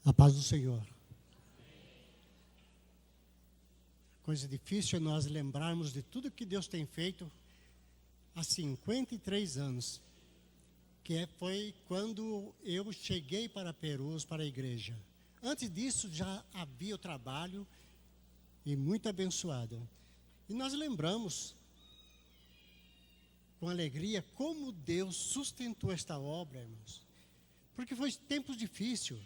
A paz do Senhor. Coisa difícil é nós lembrarmos de tudo que Deus tem feito há 53 anos, foi quando eu cheguei para Perus, para a igreja. Antes disso já havia o trabalho e muito abençoado. E nós lembramos com alegria como Deus sustentou esta obra, irmãos. Porque foi tempo difícil.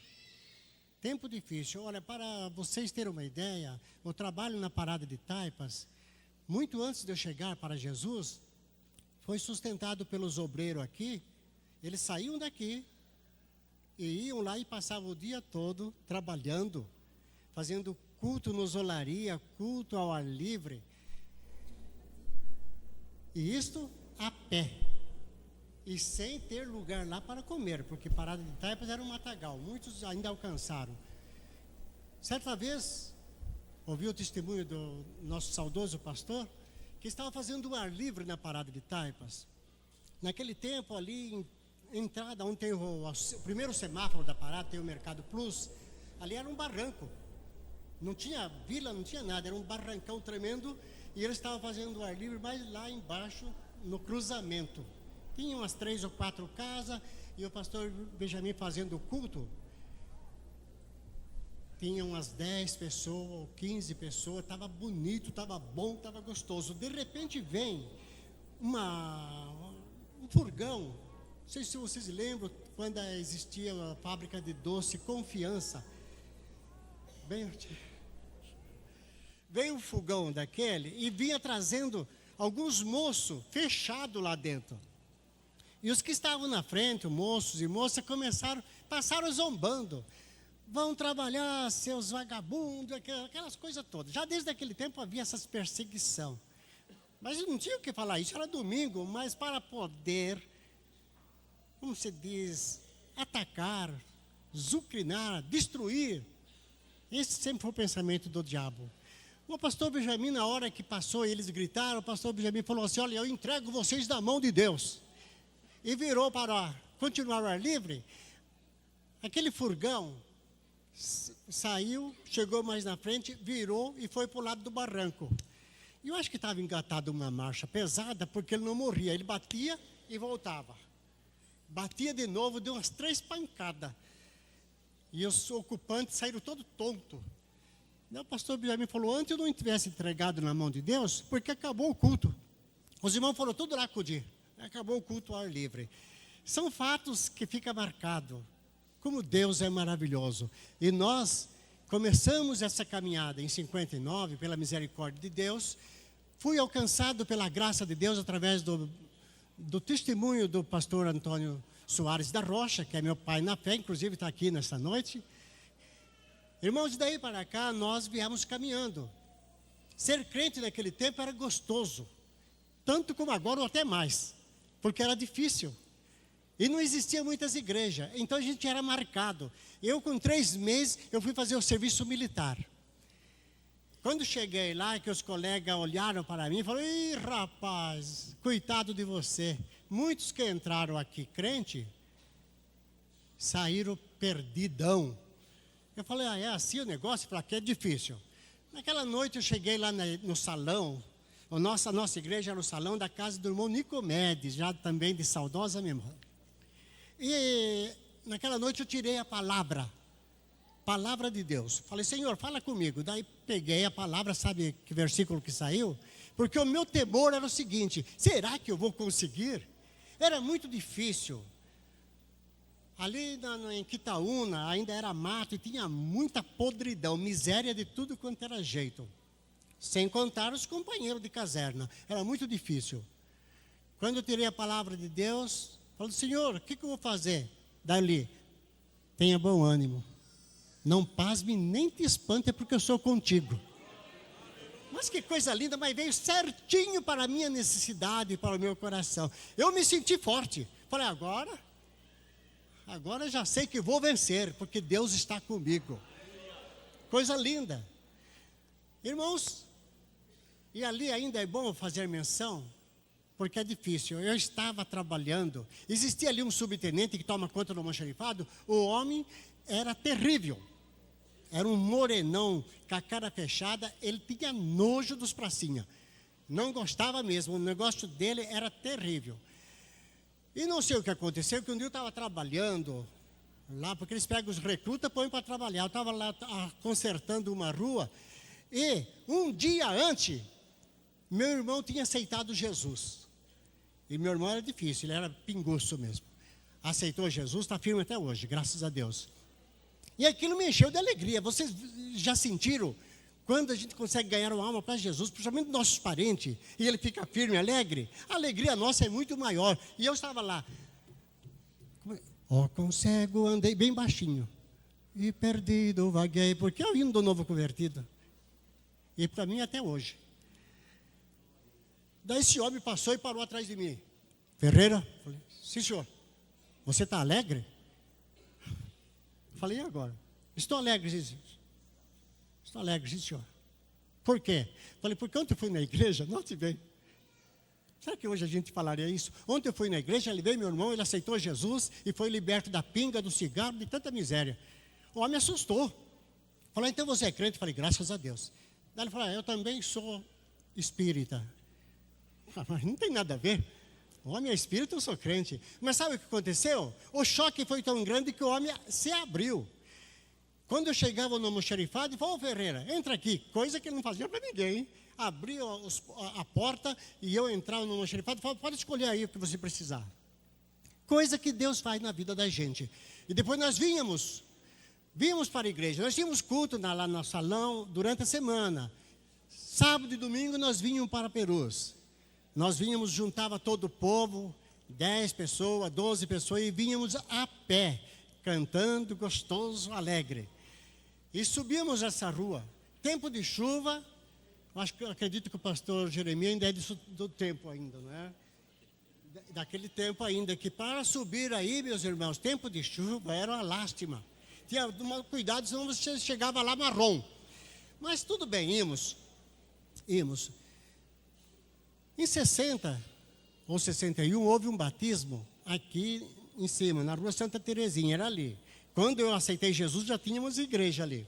Tempo difícil. Olha, para vocês terem uma ideia, o trabalho na parada de Taipas, muito antes de eu chegar para Jesus, foi sustentado pelos obreiros aqui. Eles saíam daqui e iam lá e passavam o dia todo trabalhando, fazendo culto nos olaria, culto ao ar livre. E isto a pé. E sem ter lugar lá para comer, porque parada de Taipas era um matagal, muitos ainda alcançaram. Certa vez, ouvi o testemunho do nosso saudoso pastor, que estava fazendo o ar livre na parada de Taipas. Naquele tempo, ali em entrada, onde tem o primeiro semáforo da parada, tem o Mercado Plus, ali era um barranco. Não tinha vila, não tinha nada, era um barrancão tremendo, e ele estava fazendo o ar livre, mas lá embaixo, no cruzamento. Tinha umas 3 ou 4 casas, e o pastor Benjamin fazendo o culto. Tinha umas 10 pessoas, ou 15 pessoas, estava bonito, estava bom, estava gostoso. De repente vem um furgão, não sei se vocês lembram, quando existia a fábrica de doce Confiança. Veio um fogão daquele e vinha trazendo alguns moços fechados lá dentro. E os que estavam na frente, moços e moças, passaram zombando. Vão trabalhar, seus vagabundos, aquelas coisas todas. Já desde aquele tempo havia essas perseguição. Mas não tinha o que falar, isso era domingo, mas para poder, como se diz, atacar, zucrinar, destruir. Esse sempre foi o pensamento do diabo. O pastor Benjamin, na hora que passou e eles gritaram, o pastor Benjamin falou assim: olha, eu entrego vocês na mão de Deus. E virou para continuar o ar livre. Aquele furgão saiu, chegou mais na frente, virou e foi para o lado do barranco. E eu acho que estava engatado uma marcha pesada, porque ele não morria. Ele batia e voltava. Batia de novo, deu umas 3 pancadas. E os ocupantes saíram todo tonto. O pastor Benjamin falou: antes eu não tivesse entregado na mão de Deus, porque acabou o culto. Os irmãos foram tudo lá acudir. Acabou o culto ao ar livre. São fatos que ficam marcados. Como Deus é maravilhoso. E nós começamos essa caminhada em 59, pela misericórdia de Deus. Fui alcançado pela graça de Deus através do testemunho do pastor Antônio Soares da Rocha, que é meu pai na fé, inclusive está aqui nesta noite. Irmãos, daí para cá nós viemos caminhando. Ser crente naquele tempo era gostoso. Tanto como agora ou até mais. Porque era difícil. E não existia muitas igrejas. Então a gente era marcado. Eu com 3 meses, eu fui fazer o serviço militar. Quando cheguei lá, que os colegas olharam para mim e falaram: ih, rapaz, coitado de você. Muitos que entraram aqui crente, saíram perdidão. Eu falei: é assim o negócio? Eu falei: aqui é difícil. Naquela noite eu cheguei lá no salão. A nossa igreja era o salão da casa do irmão Nicomedes, já também de saudosa memória. E naquela noite eu tirei a palavra de Deus. Falei: Senhor, fala comigo. Daí peguei a palavra, sabe que versículo que saiu? Porque o meu temor era o seguinte: será que eu vou conseguir? Era muito difícil. Ali em Quitaúna ainda era mato e tinha muita podridão, miséria de tudo quanto era jeito. Sem contar os companheiros de caserna. Era muito difícil. Quando eu tirei a palavra de Deus, falei: Senhor, o que eu vou fazer? Dali, tenha bom ânimo. Não pasme nem te espante, porque eu sou contigo. Mas que coisa linda, mas veio certinho para a minha necessidade, para o meu coração. Eu me senti forte. Falei: agora já sei que vou vencer, porque Deus está comigo. Coisa linda. Irmãos, e ali ainda é bom fazer menção, porque é difícil. Eu estava trabalhando, existia ali um subtenente que toma conta do almoxarifado. O homem era terrível. era um morenão com a cara fechada, ele tinha nojo dos pracinha. Não gostava mesmo, o negócio dele era terrível. E não sei o que aconteceu, que um dia eu estava trabalhando lá, porque eles pegam os recrutas e põem para trabalhar. Eu estava lá consertando uma rua, e um dia antes, meu irmão tinha aceitado Jesus. E meu irmão era difícil, ele era pinguço mesmo. Aceitou Jesus, está firme até hoje, graças a Deus. E aquilo me encheu de alegria. Vocês já sentiram quando a gente consegue ganhar uma alma para Jesus, principalmente nossos parentes, e ele fica firme e alegre? A alegria nossa é muito maior. E eu estava lá, com cego andei bem baixinho, e perdido vaguei, porque é o hino do novo convertido. E para mim até hoje. Daí esse homem passou e parou atrás de mim. Ferreira? Falei, sim, senhor. Você está alegre? Falei, e agora? Estou alegre, sim. Estou alegre, sim, senhor. Por quê? Falei, porque ontem eu fui na igreja, note bem. Será que hoje a gente falaria isso? Ontem eu fui na igreja, levei meu irmão, ele aceitou Jesus e foi liberto da pinga, do cigarro, de tanta miséria. O homem assustou. Falou, então você é crente? Falei, graças a Deus. Daí ele falou, eu também sou espírita. Mas não tem nada a ver. O homem é espírita, eu sou crente. Mas sabe o que aconteceu? O choque foi tão grande que o homem se abriu. Quando eu chegava no almoxarifado, ele falou, Ferreira, entra aqui. Coisa que ele não fazia para ninguém. Abriu a porta e eu entrava no almoxarifado e falava, pode escolher aí o que você precisar. Coisa que Deus faz na vida da gente. E depois nós vínhamos para a igreja. Nós tínhamos culto lá no salão durante a semana. Sábado e domingo nós vínhamos para Perus. Nós vínhamos, juntava todo o povo, 10 pessoas, 12 pessoas, e vínhamos a pé, cantando, gostoso, alegre. E subíamos essa rua. Tempo de chuva, acredito que o pastor Jeremias ainda é do tempo ainda, não é? Daquele tempo ainda, que para subir aí, meus irmãos, tempo de chuva era uma lástima. Tinha cuidado, senão você chegava lá marrom. Mas tudo bem, íamos. Em 60 ou 61 houve um batismo aqui em cima, na rua Santa Terezinha, era ali. Quando eu aceitei Jesus, já tínhamos igreja ali.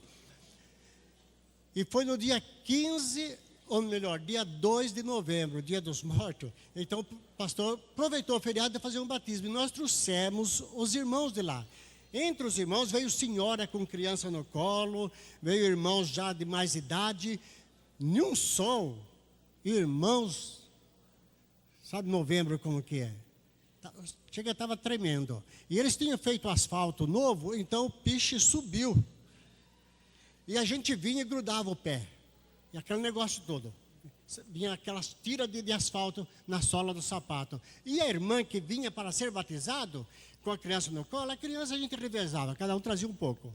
E foi no dia 15, ou melhor, dia 2 de novembro, dia dos mortos. Então o pastor aproveitou o feriado para fazer um batismo. E nós trouxemos os irmãos de lá. Entre os irmãos veio senhora com criança no colo, veio irmãos já de mais idade. Num sol, irmãos, sabe novembro como que é? Chega, estava tremendo. E eles tinham feito asfalto novo, então o piche subiu. E a gente vinha e grudava o pé. E aquele negócio todo. Vinha aquelas tiras de asfalto na sola do sapato. E a irmã que vinha para ser batizado, com a criança no colo, a criança a gente revezava, cada um trazia um pouco.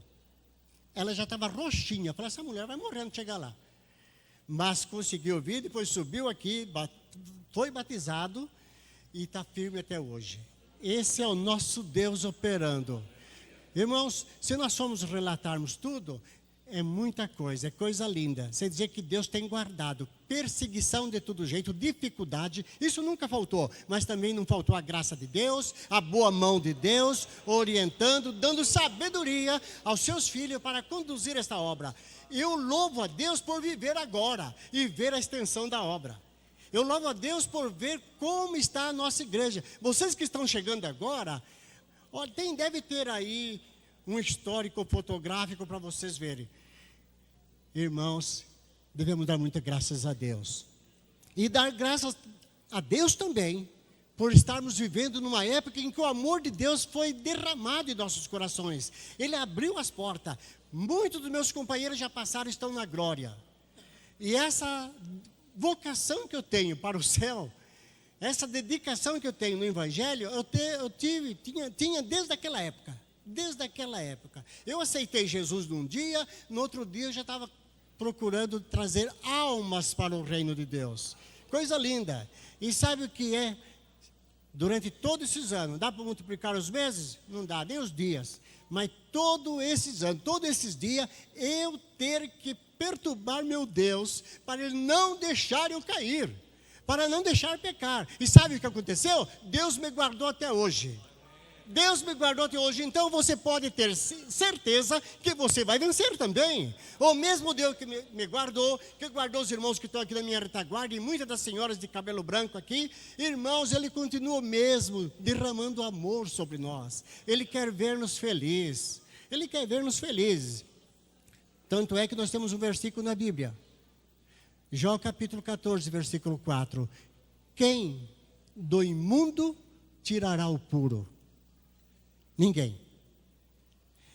Ela já estava roxinha. Falei, essa mulher vai morrendo chegar lá. Mas conseguiu vir, depois subiu aqui, foi batizado e está firme até hoje. Esse é o nosso Deus operando. Irmãos, se nós formos relatarmos tudo, é muita coisa, é coisa linda. Você dizer que Deus tem guardado perseguição de todo jeito, dificuldade, isso nunca faltou. Mas também não faltou a graça de Deus, a boa mão de Deus, orientando, dando sabedoria aos seus filhos para conduzir esta obra. Eu louvo a Deus por viver agora e ver a extensão da obra. Eu louvo a Deus por ver como está a nossa igreja. Vocês que estão chegando agora, deve ter aí um histórico fotográfico para vocês verem. Irmãos, devemos dar muitas graças a Deus. E dar graças a Deus também, por estarmos vivendo numa época em que o amor de Deus foi derramado em nossos corações. Ele abriu as portas. Muitos dos meus companheiros já passaram e estão na glória. E essa vocação que eu tenho para o céu, essa dedicação que eu tenho no Evangelho, tinha desde aquela época. Desde aquela época. Eu aceitei Jesus num dia, no outro dia eu já estava procurando trazer almas para o reino de Deus. Coisa linda. E sabe o que é? Durante todos esses anos, dá para multiplicar os meses? Não dá, nem os dias. Mas todos esses anos, todos esses dias, eu ter que perturbar meu Deus para Ele não deixar eu cair, para não deixar pecar. E sabe o que aconteceu? Deus me guardou até hoje. Deus me guardou até hoje, então você pode ter certeza que você vai vencer também. O mesmo Deus que me guardou, que guardou os irmãos que estão aqui na minha retaguarda, e muitas das senhoras de cabelo branco aqui, irmãos, Ele continua mesmo derramando amor sobre nós. Ele quer ver-nos felizes. Ele quer ver-nos felizes. Tanto é que nós temos um versículo na Bíblia. Jó capítulo 14, versículo 4. Quem do imundo tirará o puro? Ninguém.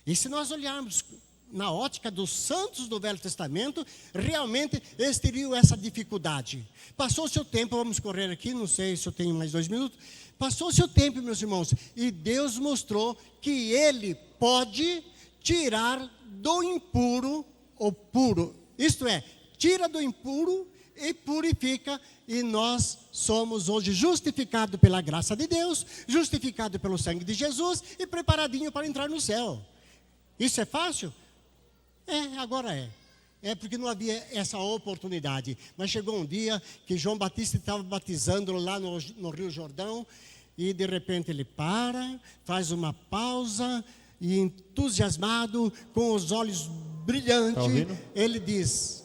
E se nós olharmos na ótica dos santos do Velho Testamento, realmente eles teriam essa dificuldade. Passou-se o tempo, vamos correr aqui, não sei se eu tenho mais 2 minutos. Passou-se o tempo, meus irmãos, e Deus mostrou que Ele pode tirar do impuro o puro. Isto é, tira do impuro e purifica, e nós somos hoje justificados pela graça de Deus, justificados pelo sangue de Jesus e preparadinho para entrar no céu. Isso é fácil? Agora é. É porque não havia essa oportunidade. Mas chegou um dia que João Batista estava batizando lá no Rio Jordão, e de repente ele para, faz uma pausa, e entusiasmado, com os olhos brilhantes, ele diz: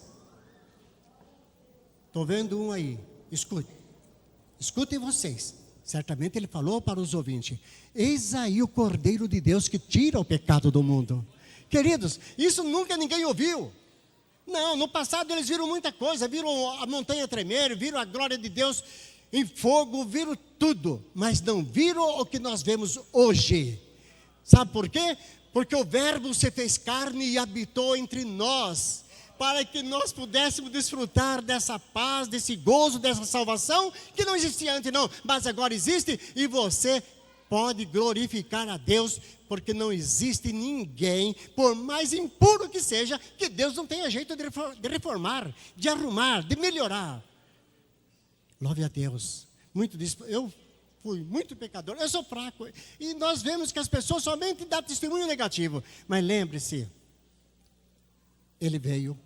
estou vendo um aí, escutem vocês. Certamente ele falou para os ouvintes: eis aí o Cordeiro de Deus que tira o pecado do mundo. Queridos, isso nunca ninguém ouviu. Não, no passado eles viram muita coisa, viram a montanha tremer, viram a glória de Deus em fogo, viram tudo, mas não viram o que nós vemos hoje. Sabe por quê? Porque o Verbo se fez carne e habitou entre nós, para que nós pudéssemos desfrutar dessa paz, desse gozo, dessa salvação, que não existia antes não, mas agora existe, e você pode glorificar a Deus, porque não existe ninguém, por mais impuro que seja, que Deus não tenha jeito de reformar, de arrumar, de melhorar. Glória a Deus. Muito disso, eu fui muito pecador, eu sou fraco, e nós vemos que as pessoas somente dão testemunho negativo, mas lembre-se, Ele veio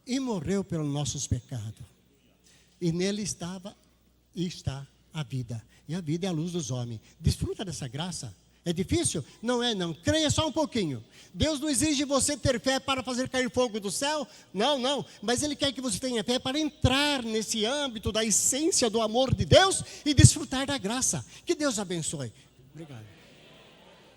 e morreu pelos nossos pecados, e nele estava e está a vida, e a vida é a luz dos homens. Desfruta dessa graça. É difícil? Não é não, creia só um pouquinho. Deus não exige você ter fé para fazer cair fogo do céu, não, mas Ele quer que você tenha fé para entrar nesse âmbito da essência do amor de Deus e desfrutar da graça. Que Deus abençoe. Obrigado.